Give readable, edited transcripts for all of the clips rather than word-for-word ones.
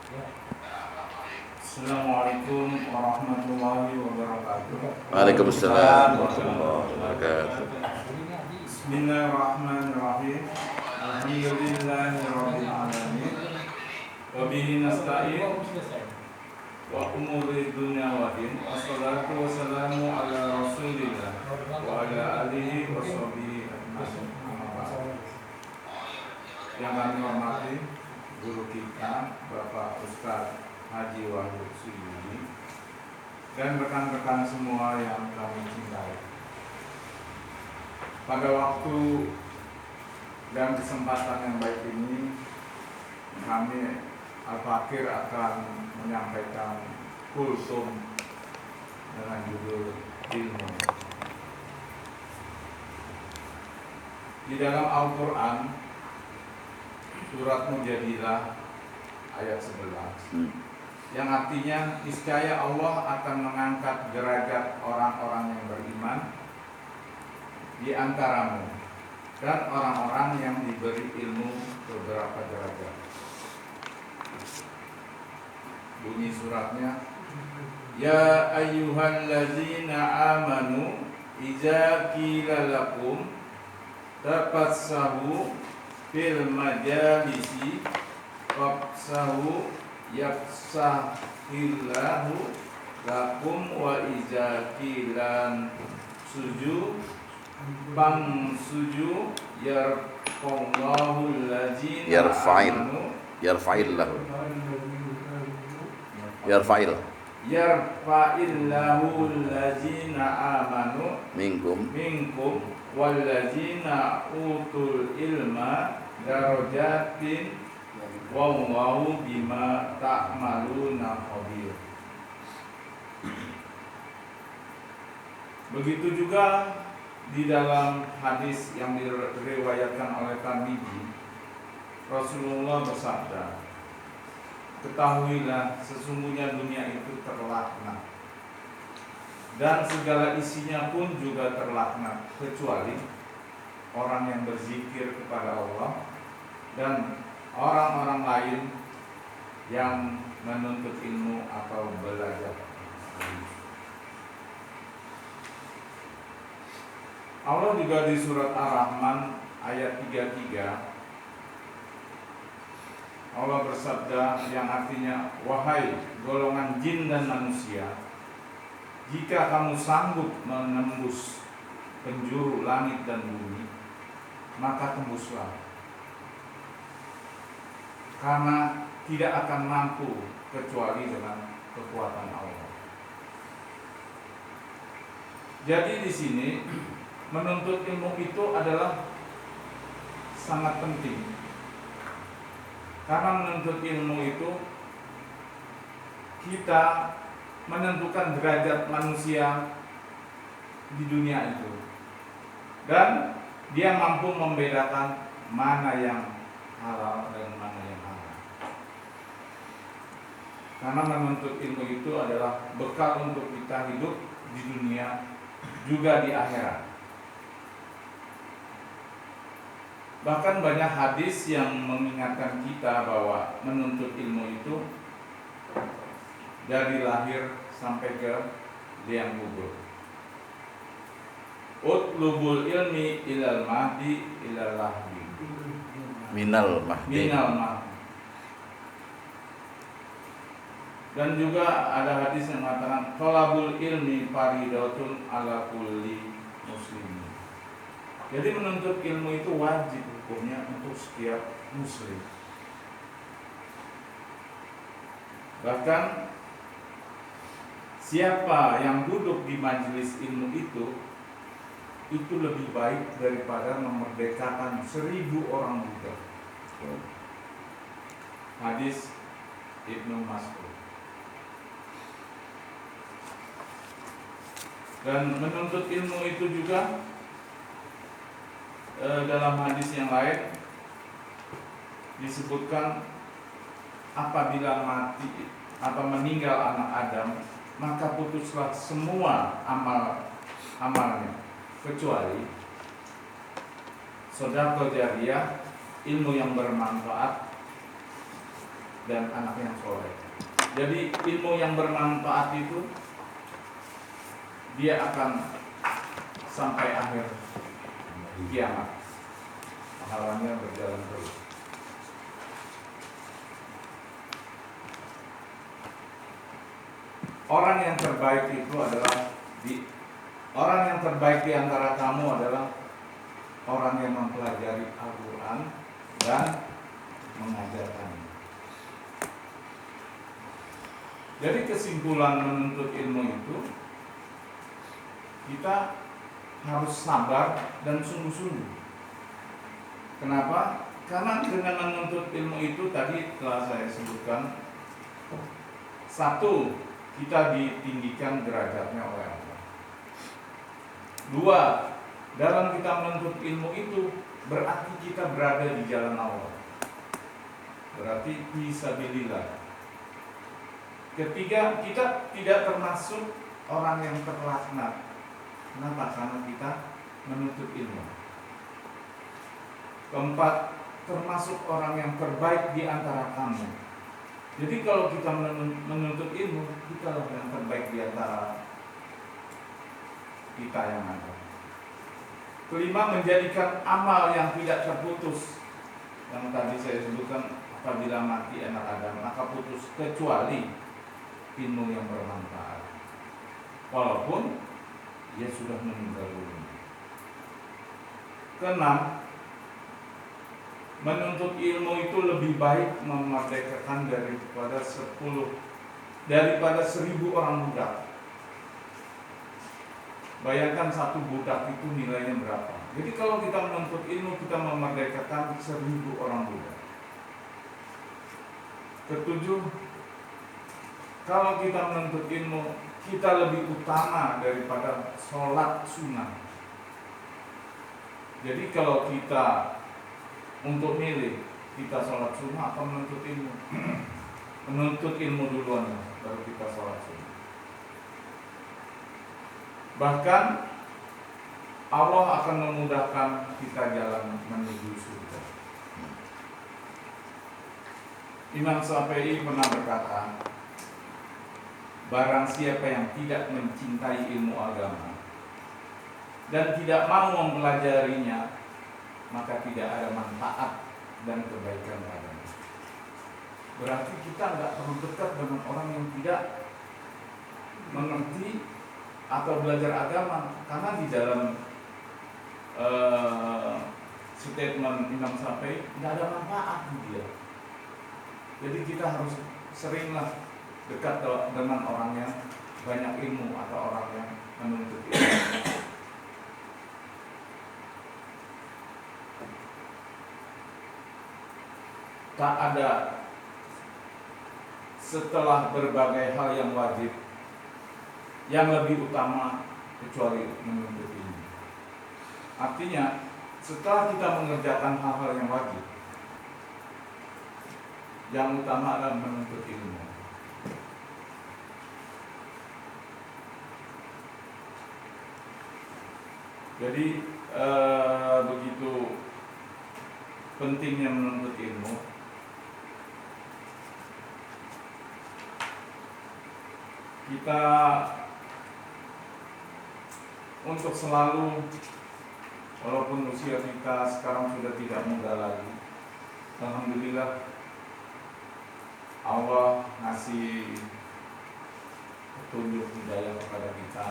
Assalamualaikum warahmatullahi wabarakatuh. Waalaikumsalam warahmatullahi wabarakatuh. Bismillahirrahmanirrahim. Alhamdulillahirabbil alamin. Wa bihi nasta'in wa umuri dunya wa din. Wassalatu wassalamu ala Rasulillah wa ala alihi wa sahbihi ajmain. Yang kami hormati guru kita Bapak Ustaz Haji Wahyu Suyudi dan rekan-rekan semua yang kami cintai. Pada waktu dan kesempatan yang baik ini, kami Al-Fakir akan menyampaikan kulsum dengan judul ilmu. Di dalam Al-Quran, surat Mujadilah ayat 11, yang artinya niscaya Allah akan mengangkat derajat orang-orang yang beriman di antaramu dan orang-orang yang diberi ilmu beberapa derajat. Bunyi suratnya, ya ayyuhallazina amanu idza qila lakum tafassahu fil majalisi fafsahu yafsahillahu lakum wa idza qila suju bangsuju yarfa'illahu allazina amanu yarfa'illahu allazina amanu minkum wallazina utul ilma darajatin wallahu bima ta'maluna khabir. Begitu juga di dalam hadis yang diriwayatkan oleh Tirmidzi, Rasulullah bersabda, ketahuilah sesungguhnya dunia itu terlaknat dan segala isinya pun juga terlaknat kecuali orang yang berzikir kepada Allah dan orang-orang lain yang menuntut ilmu atau belajar. Allah juga di surat Ar-Rahman ayat 33, Allah bersabda yang artinya, wahai golongan jin dan manusia, jika kamu sanggup menembus penjuru langit dan bumi, maka tembuslah, karena tidak akan mampu kecuali dengan kekuatan Allah. Jadi di sini menuntut ilmu itu adalah sangat penting, karena menuntut ilmu itu kita menentukan derajat manusia di dunia itu, dan dia mampu membedakan mana yang halal dan mana yang haram. Karena menuntut ilmu itu adalah bekal untuk kita hidup di dunia juga di akhirat. Bahkan banyak hadis yang mengingatkan kita bahwa menuntut ilmu itu dari lahir sampai ke liang kubur. Utlubul ilmi ilal mahdi ilal lahdi Minal mahdi. Dan juga ada hadis yang mengatakan thalabul ilmi faridatun ala kulli muslimin. Jadi menuntut ilmu itu wajib hukumnya untuk setiap muslim. Bahkan siapa yang duduk di majelis ilmu itu lebih baik daripada memerdekakan 1000 orang budak. Hadis Ibnu Mas'ud. Dan menuntut ilmu itu juga dalam hadis yang lain disebutkan apabila mati atau meninggal anak Adam, maka putuslah semua amalnya kecuali sedekah jariyah, ilmu yang bermanfaat dan anak yang soleh. Jadi ilmu yang bermanfaat itu dia akan sampai akhir kiamat, pahalanya berjalan terus. Orang yang terbaik itu adalah orang yang terbaik di antara kamu adalah orang yang mempelajari Al-Quran dan mengajarkannya. Jadi kesimpulan menuntut ilmu itu, kita harus sabar dan sungguh-sungguh. Kenapa? Karena dengan menuntut ilmu itu tadi telah saya sebutkan, satu, kita ditinggikan derajatnya oleh Allah. Dua, dalam kita menuntut ilmu itu berarti kita berada di jalan Allah, berarti fisabilillah. Ketiga, kita tidak termasuk orang yang terlaknat. Kenapa? Karena kita menuntut ilmu. Keempat, termasuk orang yang terbaik di antara kamu. Jadi kalau kita menuntut ilmu, kita lah yang terbaik di antara kita yang ada. Kelima, menjadikan amal yang tidak terputus. Yang tadi saya sebutkan, apabila mati anak Adam, maka putus kecuali ilmu yang bermanfaat, walaupun dia sudah meninggal dunia. Keenam, menuntut ilmu itu lebih baik memerdekakan daripada 1000 orang budak. Bayangkan satu budak itu nilainya berapa. Jadi kalau kita menuntut ilmu, kita memerdekakan 1000 orang budak. Ketujuh, kalau kita menuntut ilmu, kita lebih utama daripada sholat sunnah. Jadi kalau kita untuk milih, kita sholat sunnah atau menuntut ilmu, menuntut ilmu duluan, baru kita sholat sunnah. Bahkan Allah akan memudahkan kita jalan menuju surga. Imam Syafi'i pernah berkata, barang siapa yang tidak mencintai ilmu agama dan tidak mau mempelajarinya, maka tidak ada manfaat dan kebaikan padanya. Berarti kita nggak perlu dekat dengan orang yang tidak mengerti atau belajar agama, karena di dalam statement Imam Syafi'i nggak ada manfaat dia. Jadi kita harus seringlah dekat dengan orang yang banyak ilmu atau orang yang menuntut ilmu. Tak ada setelah berbagai hal yang wajib yang lebih utama kecuali menuntut ilmu. Artinya setelah kita mengerjakan hal-hal yang wajib, yang utama adalah menuntut ilmu. Jadi begitu pentingnya menuntut ilmu. Kita untuk selalu, walaupun usia kita sekarang sudah tidak muda lagi, alhamdulillah Allah ngasih petunjuk hidayah kepada kita.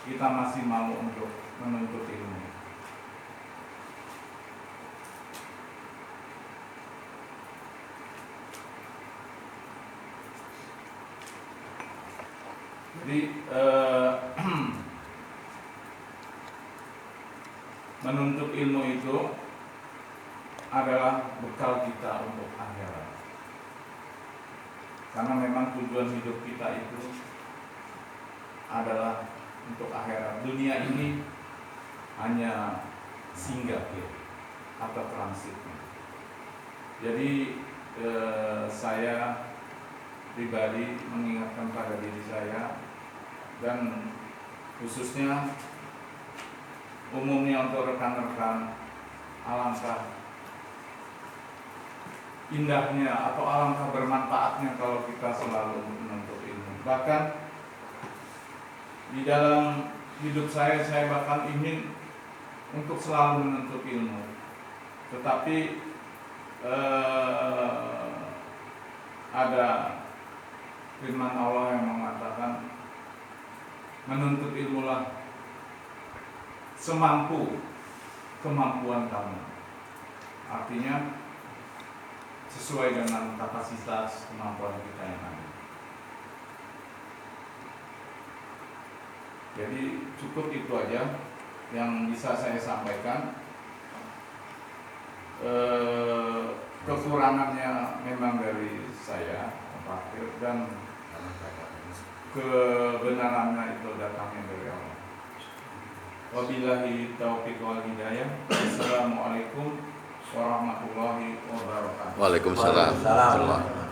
Kita masih mau untuk menuntut ilmu. Jadi menuntut ilmu itu adalah bekal kita untuk akhirat. Karena memang tujuan hidup kita itu adalah untuk akhirat. Dunia ini hanya singgah atau transit. Jadi saya pribadi mengingatkan pada diri saya dan khususnya umumnya untuk rekan-rekan, alangkah indahnya atau alangkah bermanfaatnya kalau kita selalu menuntut ilmu. Bahkan di dalam hidup saya bahkan ingin untuk selalu menuntut ilmu. Tetapi ada firman Allah yang mengatakan menuntut ilmulah semampu kemampuan kamu. Artinya sesuai dengan kapasitas kemampuan kita yang ada. Jadi cukup itu aja yang bisa saya sampaikan. Kekurangannya memang dari saya, Pak, dan kebenarannya itu datangnya dari Allah. Wabillahi taufiq wal hidayah. Assalamualaikum warahmatullahi wabarakatuh. Waalaikumsalam.